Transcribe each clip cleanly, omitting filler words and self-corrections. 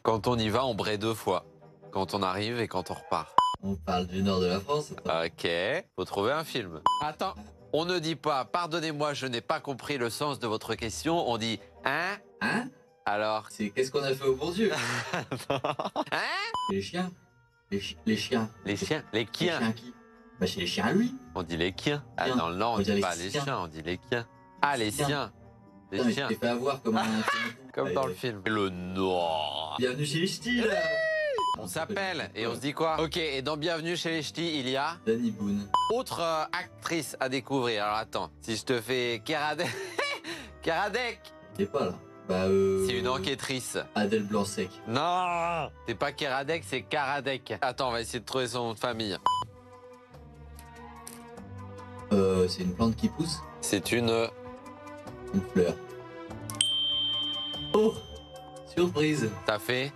Quand on y va, on braie 2 fois. Quand on arrive et quand on repart. On parle du nord de la France. Ok, faut trouver un film. Attends, on ne dit pas, pardonnez-moi, je n'ai pas compris le sens de votre question. On dit, hein? Hein? Alors? C'est qu'est-ce qu'on a fait au bon Dieu? Hein? Les chiens. Les chiens. Les chiens? Les Les chiens? chiens qui? Bah c'est les chiens à lui. On dit les chiens. Ah Tiens, non, non, on dit les pas les chiens. chiens, on dit les chiens. Ah, les Tiens. chiens. Les Putain, mais chiens. tu t'es fait avoir comme un... Comme dans le film. Le Nord. Bienvenue chez les ch'tis, là. On s'appelle et on se dit quoi? Ok, et dans Bienvenue chez les Ch'tis, il y a Danny Boone. autre actrice à découvrir. Alors attends, si je te fais Keradec. Keradec, T'es pas là. Bah c'est une enquêtrice. Adèle Blanc-Sec. Non, c'est pas Keradec, c'est Karadec. Attends, on va essayer de trouver son nom de famille. C'est une plante qui pousse. C'est une... Une fleur. Oh! Surprise! T'as fait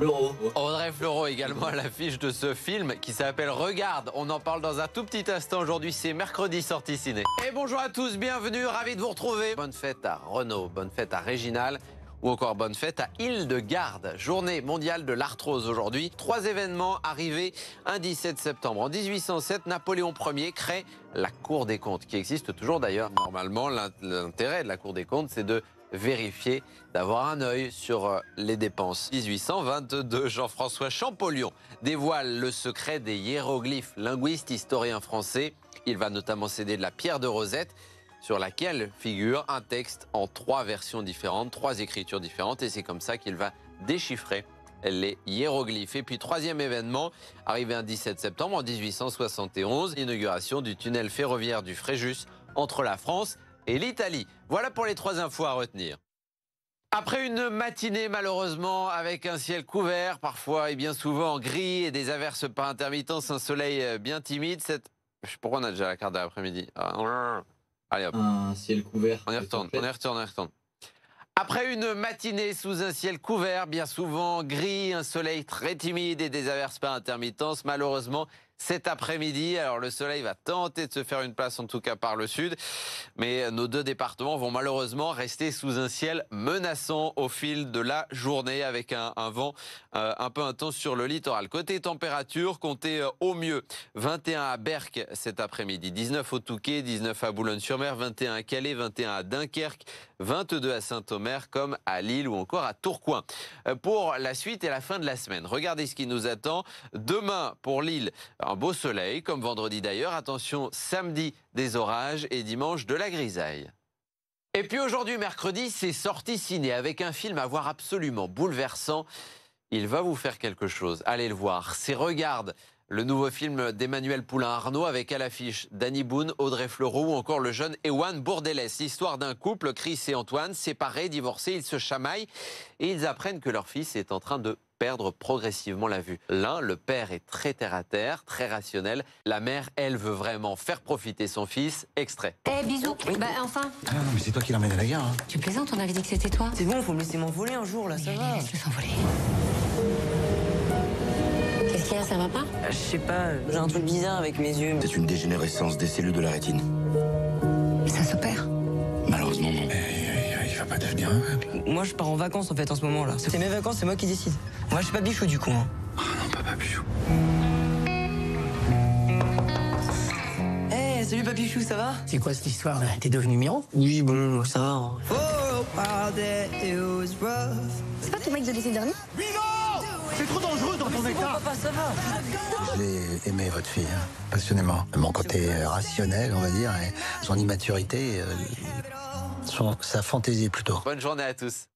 L'euro. Audrey Fleurot également à l'affiche de ce film qui s'appelle Regarde. On en parle dans un tout petit instant. Aujourd'hui, c'est mercredi sortie ciné. Et bonjour à tous, bienvenue, ravi de vous retrouver. Bonne fête à Renaud, bonne fête à Réginal ou encore bonne fête à Hildegarde. Journée mondiale de l'arthrose aujourd'hui. 3 événements arrivés un 17 septembre. En 1807, Napoléon Ier crée la Cour des comptes, qui existe toujours d'ailleurs. Normalement, l'intérêt de la Cour des comptes, c'est de vérifier, d'avoir un œil sur les dépenses. 1822, Jean-François Champollion dévoile le secret des hiéroglyphes. Linguiste, historien français, il va notamment céder de la pierre de Rosette, sur laquelle figure un texte en 3 versions différentes, 3 écritures différentes, et c'est comme ça qu'il va déchiffrer les hiéroglyphes. Et puis 3e événement, arrivé un 17 septembre en 1871, l'inauguration du tunnel ferroviaire du Fréjus entre la France et l'Italie. Voilà pour les 3 infos à retenir. Après une matinée malheureusement avec un ciel couvert, parfois et bien souvent gris et des averses par intermittence, un soleil bien timide, je sais pourquoi on a déjà la carte de l'après-midi. Allez hop. Un ciel couvert. On y retourne, on y retourne, on y retourne. Après une matinée sous un ciel couvert, bien souvent gris, un soleil très timide et des averses par intermittence, malheureusement, cet après-midi, alors le soleil va tenter de se faire une place, en tout cas par le sud, mais nos 2 départements vont malheureusement rester sous un ciel menaçant au fil de la journée, avec un vent un peu intense sur le littoral. Côté température, comptez au mieux 21 à Berck cet après-midi, 19 au Touquet, 19 à Boulogne-sur-Mer, 21 à Calais, 21 à Dunkerque, 22 à Saint-Omer, comme à Lille ou encore à Tourcoing. Pour la suite et la fin de la semaine, regardez ce qui nous attend. Demain, pour Lille, un beau soleil, comme vendredi d'ailleurs. Attention, samedi, des orages et dimanche, de la grisaille. Et puis aujourd'hui, mercredi, c'est sortie ciné avec un film à voir absolument bouleversant. Il va vous faire quelque chose. Allez le voir. C'est Regarde, le nouveau film d'Emmanuel Poulain-Arnaud avec à l'affiche Danny Boone, Audrey Fleurot ou encore le jeune Ewan Bourdellès. L'histoire d'un couple, Chris et Antoine, séparés, divorcés, ils se chamaillent et ils apprennent que leur fils est en train de perdre progressivement la vue. L'un, le père, est très terre-à-terre, très rationnel. La mère, elle, veut vraiment faire profiter son fils. Extrait. Eh, bisous. Oui. Bah, enfin. Ah non, mais c'est toi qui l'emmène à la gare. Hein. Tu plaisantes, on avait dit que c'était toi. C'est bon, faut me laisser m'envoler un jour, là, ça va. Laisse-le s'envoler. Qu'est-ce qu'il y a, ça va pas? Je sais pas, j'ai un truc bizarre avec mes yeux. C'est une dégénérescence des cellules de la rétine. Ça s'opère. Malheureusement, non. Il va pas devenir aveugle. Moi, je pars en vacances, en fait, en ce moment, là. C'est mes vacances, c'est moi qui décide. Moi, je suis pas bichou, du coup. Hein. Oh non, papa Pichou. Hey, salut, Papichou, ça va? C'est quoi cette histoire là? T'es devenu Miro? Oui, bon, ça va. Hein. C'est pas ton mec de l'été dernier? C'est trop dangereux dans ton Bon, papa, ça va. Je l'ai aimé, votre fille, hein, passionnément. Mon côté rationnel, on va dire, et son immaturité, sa fantaisie plutôt. Bonne journée à tous.